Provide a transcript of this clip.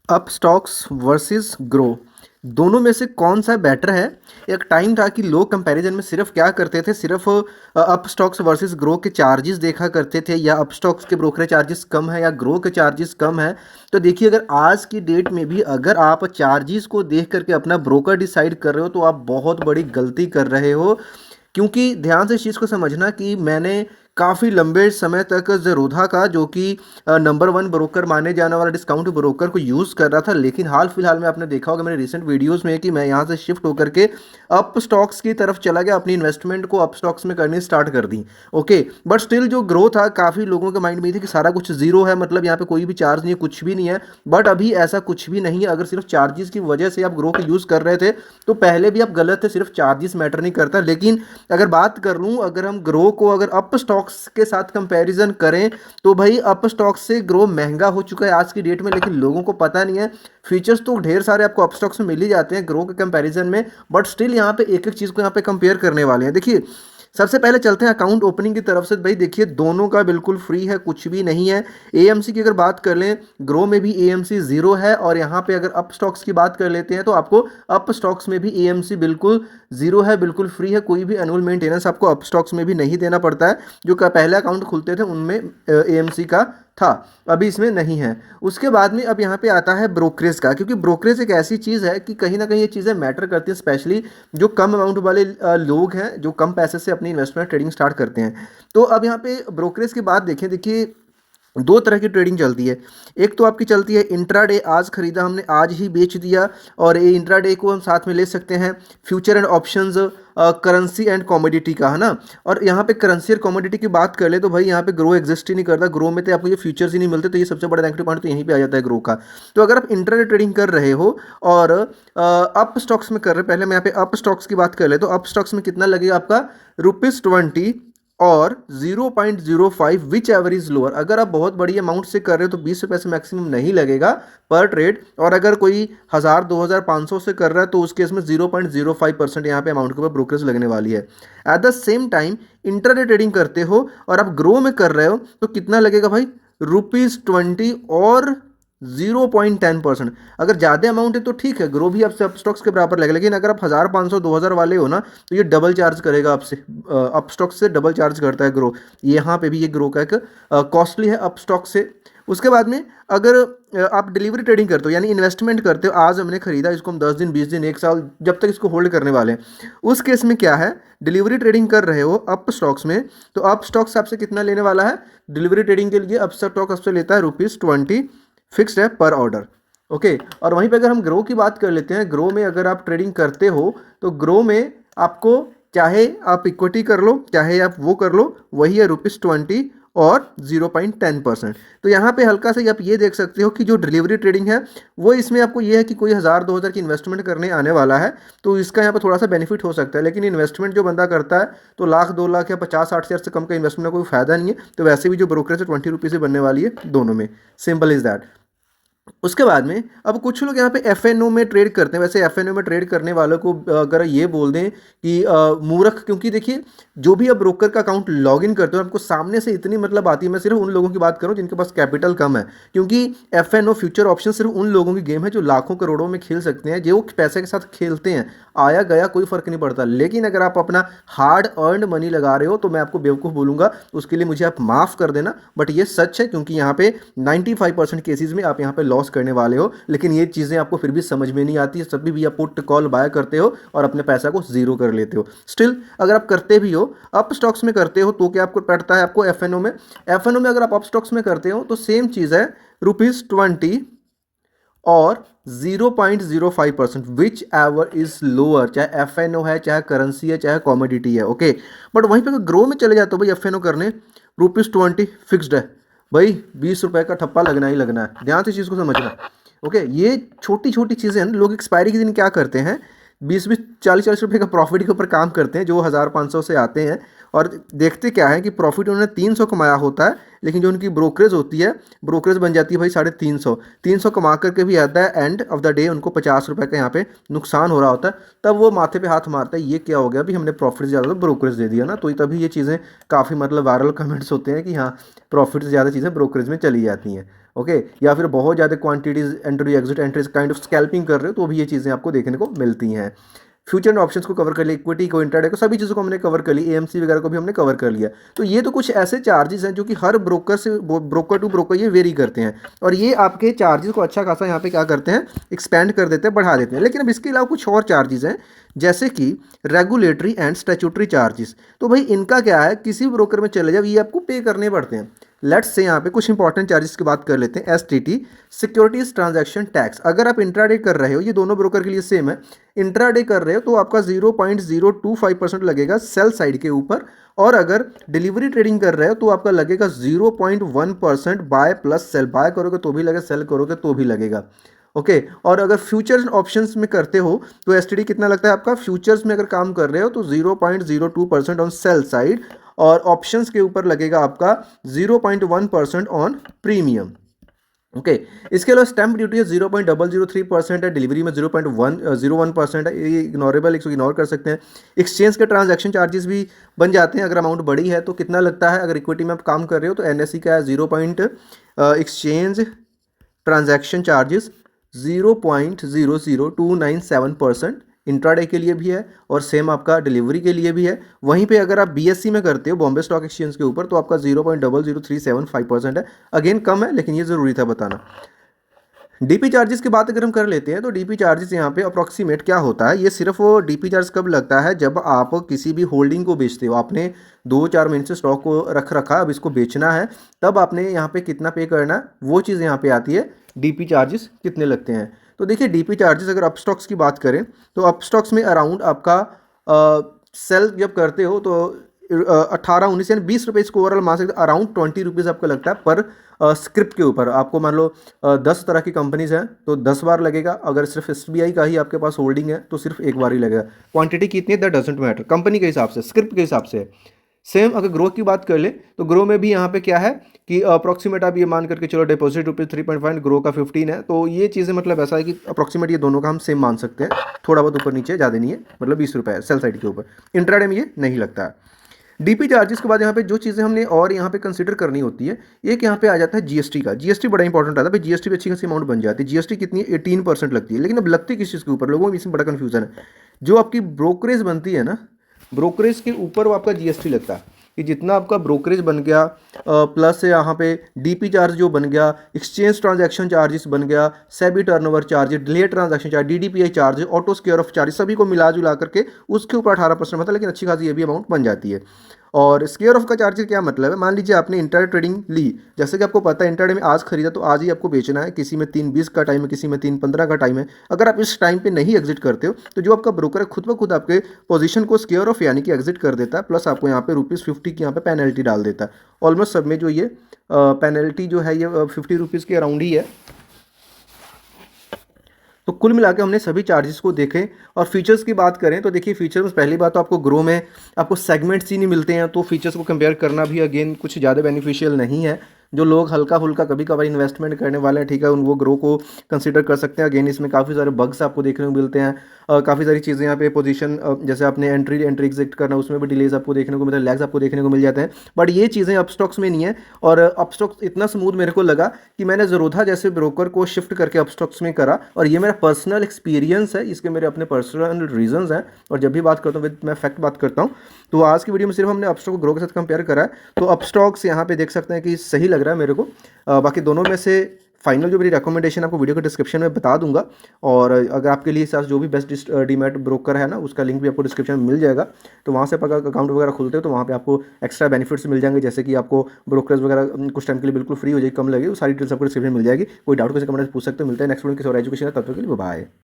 Up stocks versus grow, दोनों में से कौन सा बेटर है? एक टाइम था कि लोग कंपैरिजन में सिर्फ क्या करते थे, सिर्फ अप स्टॉक्स वर्सेस ग्रो के चार्जेस देखा करते थे, या अप स्टॉक्स के ब्रोकरेज चार्जेस कम है या ग्रो के चार्जेस कम है। तो देखिए, अगर आज की डेट में भी अगर आप चार्जेस को देख करके अपना ब्रोकर डिसाइड कर रहे हो तो आप बहुत बड़ी गलती कर रहे हो। क्योंकि ध्यान से इस चीज़ को समझना कि मैंने काफ़ी लंबे समय तक ज़ेरोधा का, जो कि नंबर वन ब्रोकर माने जाने वाला डिस्काउंट ब्रोकर को यूज़ कर रहा था, लेकिन हाल फिलहाल में आपने देखा होगा मेरे रिसेंट वीडियोस में कि मैं यहाँ से शिफ्ट होकर के अप स्टॉक्स की तरफ चला गया, अपनी इन्वेस्टमेंट को अप स्टॉक्स में करनी स्टार्ट कर दी। ओके, बट स्टिल जो ग्रो था, काफ़ी लोगों के माइंड में थी कि सारा कुछ जीरो है, मतलब यहाँ पे कोई भी चार्ज नहीं है, कुछ भी नहीं है। बट अभी ऐसा कुछ भी नहीं है। अगर सिर्फ चार्जेस की वजह से आप ग्रो को यूज़ कर रहे थे तो पहले भी आप गलत थे, सिर्फ चार्जेस मैटर नहीं करता। लेकिन अगर बात कर लूँ, अगर हम ग्रो को अगर अप स्टॉक्स के साथ कंपैरिजन करें तो भाई अप स्टॉक्स से ग्रो महंगा हो चुका है आज की डेट में, लेकिन लोगों को पता नहीं है। फीचर्स तो ढेर सारे आपको अप स्टॉक्स में मिल ही जाते हैं ग्रो के कंपैरिजन में, बट स्टिल यहाँ पे एक एक चीज़ को यहाँ पे कंपेयर करने वाले हैं। देखिए, सबसे पहले चलते हैं अकाउंट ओपनिंग की तरफ से। भाई देखिए, दोनों का बिल्कुल फ्री है, कुछ भी नहीं है। एएमसी की अगर बात कर लें, ग्रो में भी एएमसी जीरो है, और यहाँ पे अगर अप स्टॉक्स की बात कर लेते हैं तो आपको अप स्टॉक्स में भी एएमसी बिल्कुल जीरो है, बिल्कुल फ्री है। कोई भी एनुअल मेंटेनेंस आपको अप स्टॉक्स में भी नहीं देना पड़ता है। जो पहले अकाउंट खुलते थे उनमें एएमसी का था, अभी इसमें नहीं है। उसके बाद में अब यहाँ पे आता है ब्रोकरेज का, क्योंकि ब्रोकरेज एक ऐसी चीज़ है कि कहीं ना कहीं ये चीज़ें मैटर करती हैं, स्पेशली जो कम अमाउंट वाले लोग हैं, जो कम पैसे से अपनी इन्वेस्टमेंट ट्रेडिंग स्टार्ट करते हैं। तो अब यहाँ पे ब्रोकरेज की बात देखें, देखिए दो तरह की ट्रेडिंग चलती है। एक तो आपकी चलती है इंट्राडे, आज खरीदा हमने आज ही बेच दिया, और ये इंट्राडे को हम साथ में ले सकते हैं future and options, currency and commodity का, है ना। और यहाँ पे करेंसी और कमोडिटी की बात कर ले तो भाई यहाँ पे ग्रो एग्जिस्ट ही नहीं करता। ग्रो में तो आपको ये फ्यूचर्स ही नहीं मिलते, तो ये सबसे बड़ा नेगेटिव पॉइंट तो यहीं पे आ जाता है ग्रो का। तो अगर आप इंट्राडे ट्रेडिंग कर रहे हो और अप स्टॉक्स में कर रहे हो, पहले मैं यहाँ पे अप स्टॉक्स की बात कर ले तो अप स्टॉक्स में कितना लगेगा आपका, ₹20 और 0.05 विच एवर इज लोअर। अगर आप बहुत बड़ी अमाउंट से कर रहे हो तो 20 रुपये से मैक्सिमम नहीं लगेगा पर ट्रेड, और अगर कोई 1000, 2000, 500 से कर रहा है तो उस केस में 0.05% यहाँ पे अमाउंट के ऊपर ब्रोकरेज लगने वाली है। At the same time intraday trading करते हो और आप ग्रो में कर रहे हो तो कितना लगेगा भाई, ₹20 और 0.10%। अगर ज़्यादा अमाउंट है तो ठीक है, ग्रो भी आपसे अप स्टॉक्स के बराबर लगेगा। लेकिन अगर आप 1000, 500, 2000 वाले हो ना, तो ये डबल चार्ज करेगा आपसे, अप स्टॉक से डबल चार्ज करता है ग्रो। यहाँ पे भी ये ग्रो का एक कॉस्टली है अप स्टॉक से। उसके बाद में अगर आप डिलीवरी ट्रेडिंग करते हो, यानी इन्वेस्टमेंट करते हो, आज हमने खरीदा इसको, हम 10 दिन, 20 दिन, 1 साल, जब तक इसको होल्ड करने वाले हैं, उस केस में क्या है, डिलीवरी ट्रेडिंग कर रहे हो अप स्टॉक्स में, तो अप स्टॉक्स आपसे कितना लेने वाला है डिलीवरी ट्रेडिंग के लिए? अप स्टॉक आपसे लेता है ₹20, फिक्स्ड है पर ऑर्डर। ओके, और वहीं पे अगर हम ग्रो की बात कर लेते हैं, ग्रो में अगर आप ट्रेडिंग करते हो तो ग्रो में आपको, चाहे आप इक्विटी कर लो चाहे आप वो कर लो, वही है ₹20 और 0.10%। तो यहाँ पे हल्का सा आप ये देख सकते हो कि जो डिलीवरी ट्रेडिंग है वो, इसमें आपको ये है कि कोई 1000, 2000 की इन्वेस्टमेंट करने आने वाला है तो इसका यहाँ पे थोड़ा सा बेनिफिट हो सकता है। लेकिन इन्वेस्टमेंट जो बंदा करता है तो लाख, 2 लाख या 50-60 हज़ार से कम का इन्वेस्टमेंट का कोई फायदा नहीं है। तो वैसे भी जो ब्रोकरेज है ₹20 से बनने वाली है दोनों में, सिंपल इज दैट। उसके बाद में अब कुछ लोग यहाँ पे एफएनओ में ट्रेड करते हैं। वैसे एफएनओ में ट्रेड करने वालों को अगर ये बोल दें कि मूर्ख, क्योंकि देखिए जो भी आप ब्रोकर का अकाउंट लॉगिन करते हो आपको सामने से इतनी मतलब आती है, मैं सिर्फ उन लोगों की बात करूँ जिनके पास कैपिटल कम है, क्योंकि एफएनओ फ्यूचर ऑप्शन सिर्फ उन लोगों की गेम है जो लाखों करोड़ों में खेल सकते हैं, जो पैसे के साथ खेलते हैं, आया गया कोई फर्क नहीं पड़ता। लेकिन अगर आप अपना हार्ड अर्नड मनी लगा रहे हो तो मैं आपको बेवकूफ़ बोलूँगा, उसके लिए मुझे आप माफ़ कर देना, बट ये सच है, क्योंकि यहाँ पे 95% केसेस में आप यहाँ पे लॉस करने वाले हो। लेकिन ये चीज़ें आपको फिर भी समझ में नहीं आती है, सभी भी आप पुट कॉल बाय करते हो और अपने पैसा को जीरो कर लेते हो। स्टिल अगर आप करते भी हो, अप स्टॉक्स में करते हो, तो क्या आपको पड़ता है आपको एफएनओ में? एफएनओ में अगर आप अप स्टॉक्स में करते हो तो सेम चीज़ है, ₹20 और 0.05% विच एवर इज लोअर, चाहे एफएनओ है, चाहे करेंसी है, चाहे कॉमोडिटी है। ओके, बट वहीं पे ग्रो में चले जाते हो भाई एफएनओ करने, ₹20 फिक्स्ड है भाई, ₹20 का ठप्पा लगना ही लगना है। ध्यान से चीज़ को समझना। ओके, ये छोटी छोटी चीज़ें हैं। लोग एक्सपायरी के दिन क्या करते हैं, 20-20, 40-40 रुपये का प्रॉफिट के ऊपर काम करते हैं, जो 1000-500 से आते हैं, और देखते क्या है कि प्रॉफिट उन्होंने 300 कमाया होता है, लेकिन जो उनकी ब्रोकरेज होती है, ब्रोकरेज बन जाती है भाई 350। 300 कमा करके भी आता है एंड ऑफ द डे उनको ₹50 का यहाँ पे नुकसान हो रहा होता है। तब वो माथे पे हाथ मारता है, ये क्या हो गया, अभी हमने प्रॉफिट से ज़्यादा ब्रोकरेज दे दिया ना। तो तभी ये चीज़ें काफ़ी मतलब वायरल कमेंट्स होते हैं कि हाँ, प्रॉफिट से ज़्यादा चीज़ें ब्रोकरेज में चली जाती हैं। ओके, या फिर बहुत ज़्यादा quantities entry exit entries kind of scalping कर रहे हो तो भी ये चीज़ें आपको देखने को मिलती हैं। फ्यूचर एंड ऑप्शंस को कवर कर लिया, इक्विटी को, इंट्राडे को, सभी चीज़ों को हमने कवर कर लिया, एएमसी वगैरह को भी हमने कवर कर लिया। तो ये तो कुछ ऐसे चार्जेस हैं जो कि हर ब्रोकर से ब्रोकर टू ब्रोकर ये वेरी करते हैं और ये आपके चार्जेस को अच्छा खासा यहाँ पे क्या करते हैं, एक्सपेंड कर देते हैं, बढ़ा देते हैं। लेकिन अब इसके अलावा कुछ और चार्जेस हैं जैसे कि रेगुलेटरी एंड स्टैट्यूटरी चार्जेस। तो भाई इनका क्या है, किसी ब्रोकर में चले जाओ ये आपको पे करने पड़ते हैं। लेट्स से यहाँ पे कुछ इंपॉर्टेंट चार्जेस की बात कर लेते हैं। STT, securities transaction tax. अगर आप इंट्राडे कर रहे हो, ये दोनों ब्रोकर के लिए सेम है, इंट्राडे कर रहे हो तो आपका 0.025% लगेगा सेल साइड के ऊपर, और अगर डिलीवरी ट्रेडिंग कर रहे हो तो आपका लगेगा 0.1% बाय प्लस सेल। बाय करोगे तो भी लगेगा, सेल करोगे तो भी लगेगा। ओके, और अगर फ्यूचर्स ऑप्शंस में करते हो तो एसटीडी कितना लगता है आपका, फ्यूचर्स में अगर काम कर रहे हो तो 0.02% ऑन सेल साइड, और ऑप्शंस के ऊपर लगेगा आपका 0.1% ऑन प्रीमियम। ओके, इसके अलावा स्टैंप ड्यूटी है 0.003% है, डिलीवरी में 0.101% है, ये इग्नोरेबल, इसको इग्नोर कर सकते हैं। एक्सचेंज के ट्रांजैक्शन चार्जेस भी बन जाते हैं अगर अमाउंट बड़ी है तो कितना लगता है, अगर इक्विटी में आप काम कर रहे हो तो एनएससी का है 0. ट्रांजैक्शन चार्जेस 0.00297%, इंट्राडे के लिए भी है और सेम आपका डिलीवरी के लिए भी है। वहीं पे अगर आप बीएससी में करते हो बॉम्बे स्टॉक एक्सचेंज के ऊपर तो आपका 0.00375% है। अगेन कम है लेकिन ये ज़रूरी था बताना। डीपी चार्जेस की बात अगर हम कर लेते हैं तो डीपी चार्जेस यहाँ पे अप्रॉक्सीमेट क्या होता है, ये सिर्फ वो डीपी चार्ज कब लगता है जब आप किसी भी होल्डिंग को बेचते हो, आपने 2-4 महीने से स्टॉक को रख रखा, अब इसको बेचना है, तब आपने यहाँ पे कितना पे करना है वो चीज़ यहाँ पे आती है, डीपी चार्जेस कितने लगते हैं। तो देखिए डीपी चार्जेस अगर अपस्टॉक्स की बात करें तो अपस्टॉक्स में अराउंड आपका सेल जब करते हो तो 18-19 यानी 20 रुपये इसको ओवरऑल मान सकते, अराउंड 20 रुपीज़ आपका लगता है पर स्क्रिप्ट के ऊपर। आपको मान लो 10 तरह की कंपनीज हैं तो 10 बार लगेगा, अगर सिर्फ एसबीआई का ही आपके पास होल्डिंग है तो सिर्फ एक बार ही लगेगा। क्वांटिटी कितनी है दैट डजंट मैटर, कंपनी के हिसाब से, स्क्रिप्ट के हिसाब से। सेम अगर ग्रो की बात कर ले तो ग्रो में भी यहाँ पे क्या है कि अप्रॉक्सीमेट आप ये मान करके चलो डिपॉजिट ₹3.5, ग्रो का 15 है, तो ये चीज़ें मतलब ऐसा है कि अप्रॉक्सीमेट ये दोनों का हम सेम मान सकते हैं, थोड़ा बहुत ऊपर नीचे, ज़्यादा नहीं है, मतलब 20 रुपये है सेल साइड के ऊपर। इंट्राडे में ये नहीं लगता है। डीपी चार्जेस के बाद यहाँ पे जो चीज़ें हमने और यहाँ पे कंसीडर करनी होती है, एक यहाँ पे आ जाता है जीएसटी का। जीएसटी बड़ा इंपॉर्टेंट आता है भाई, जीएसटी पे अच्छी खासी अमाउंट बन जाती है। जीएसटी कितनी है, 18% लगती है, लेकिन अब लगती है किस चीज़ के ऊपर, लोगों में इसमें बड़ा कन्फ्यूजन है। जो आपकी ब्रोकरेज बनती है ना, ब्रोकरेज के ऊपर वो आपका जीएसटी लगता है, कि जितना आपका ब्रोकरेज बन गया प्लस यहाँ पे डीपी चार्ज जो बन गया, एक्सचेंज ट्रांजैक्शन चार्जेस बन गया, SEBI turnover charge, delay transaction charge, DDPI charge, auto square off charge, सभी को मिला जुला करके उसके ऊपर 18% होता है, लेकिन अच्छी खासी ये भी अमाउंट बन जाती है। और स्क्वेयर ऑफ का चार्ज क्या मतलब है, मान लीजिए आपने इंट्राडे ट्रेडिंग ली, जैसे कि आपको पता है इंट्राडे में आज खरीदा तो आज ही आपको बेचना है, किसी में 3:20 का टाइम है, किसी में 3:15 का टाइम है। अगर आप इस टाइम पे नहीं एग्जिट करते हो तो जो आपका ब्रोकर है खुद ब खुद आपके पोजीशन को स्क्वेयर ऑफ यानी कि एग्जिट कर देता है, प्लस आपको यहाँ पे ₹50 की यहाँ पे पेनल्टी डाल देता है। ऑलमोस्ट सब में जो ये पेनल्टी जो है ये ₹50 के अराउंड ही है। तो कुल मिला के हमने सभी चार्जेस को देखे। और फीचर्स की बात करें तो देखिए फीचर्स में पहली बात तो आपको ग्रो में आपको सेगमेंट्स ही नहीं मिलते हैं, तो फीचर्स को कंपेयर करना भी अगेन कुछ ज़्यादा बेनिफिशियल नहीं है। जो लोग हल्का फुल्का कभी कभार इन्वेस्टमेंट करने वाले हैं, ठीक है, उन वो ग्रो को कंसीडर कर सकते हैं। अगेन इसमें काफ़ी सारे बग्स आपको देखने को मिलते हैं, काफ़ी सारी चीज़ें यहाँ पे पोजीशन जैसे आपने एंट्री एग्जिट करना उसमें भी डिलेज आपको देखने को मिलता है, लैग्स आपको देखने को मिल जाते हैं, बट ये चीज़ें अपस्टॉक्स में नहीं है। और अपस्टॉक्स इतना स्मूथ मेरे को लगा कि मैंने ज़रूरत जैसे ब्रोकर को शिफ्ट करके अपस्टॉक्स में करा, और ये मेरा पर्सनल एक्सपीरियंस है, इसके मेरे अपने पर्सनल रीजंस हैं। और जब भी बात करता हूँ मैं फैक्ट बात करता हूँ। तो आज की वीडियो में सिर्फ हमने अपस्टॉक को ग्रो के साथ कंपेयर करा है, तो अपस्टॉक्स यहाँ पे देख सकते हैं कि सही लग रहा है मेरे को। बाकी दोनों में से फाइनल जो मेरी रिकमेंडेशन आपको वीडियो के डिस्क्रिप्शन में बता दूंगा, और अगर आपके लिए साथ जो भी बेस्ट डीमैट ब्रोकर है ना उसका लिंक भी आपको डिस्क्रिप्शन में मिल जाएगा। तो वहाँ से आप अगर अकाउंट वगैरह खुलते हो तो वहाँ पे आपको एक्स्ट्रा बेनिफिट्स मिल जाएंगे, जैसे कि आपको ब्रोकर्स वगैरह कुछ टाइम के लिए बिल्कुल फ्री हो जाएगी, कम लगेगी, वो सारी डिटेल्स आपको डिस्क्रिप्शन में मिल जाएगी। कोई डाउट किसी कमेंट पूछ सकते हो। मिलता है नेक्स्ट वीडियो किसी और एजुकेशन, तब तक के लिए बाय।